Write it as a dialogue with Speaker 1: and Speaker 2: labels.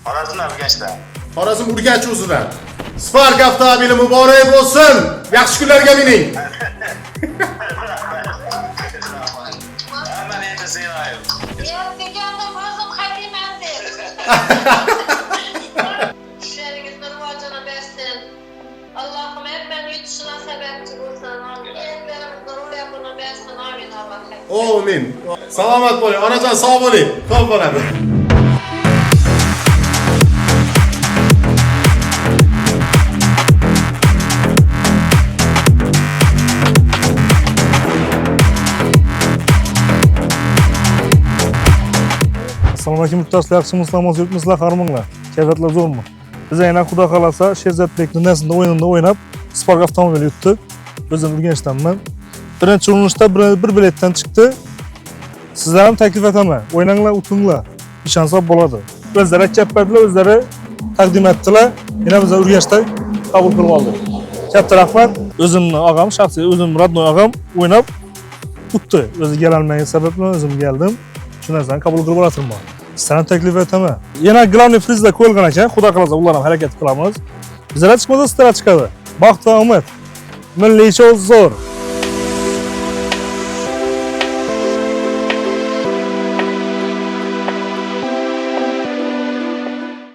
Speaker 1: Xorazm Urganchda.
Speaker 2: Xorazm Urganch o'zidan. Spark avtomobili muborak bo'lsin. Yaxshi kunlarga mining.
Speaker 1: Hamma endi sevayim.
Speaker 3: Degandim o'zim qaytayman deb. İşlerinizde rivacına versin. Allah'ım hep ben yutuşuna sebepçi olsun. Niyetlerimizde ruh yapına versin. Amin Allah'ım.
Speaker 2: Amin. Salomat bo'ling. Onajon sog' bo'ling. Ko'p bo'ladi.
Speaker 4: Assalomu alaykum yurtdoshlar, yaxshimisizlar, yurtmisizlar, qarmanglar. Kayfiyatlar zo'rmi? Biz yana Xudo xolasa Sherzodbekning nasında o'yinida o'ynab, Spark avtomobil yutdik. O'zim Urganchdanman. Birinchi urinishda bir biletdan chiqdi. Sizlar ham taklif etaman. O'ynanglar, utinglar. Ishonsa bo'ladi. O'zlari aytib o'zlari taqdim etdilar. Yana biz Urganchda qabul qilib oldik. Katta rahmat. O'zimning og'am, shaxsiy o'zim radnoy og'am o'ynab tutdi. O'zi kelolmagan sabab bilan o'zim keldim. Shu narsani qabul qilib olasizmi? Sizlarni taklif etaman. Yana Glavniy prizda qo'yilgan ekan, Xudo xolasa ular ham harakat qilamiz. Bizlar chiqmasa sizlar chiqadi. Baxt va omad. Milliy show zo'r.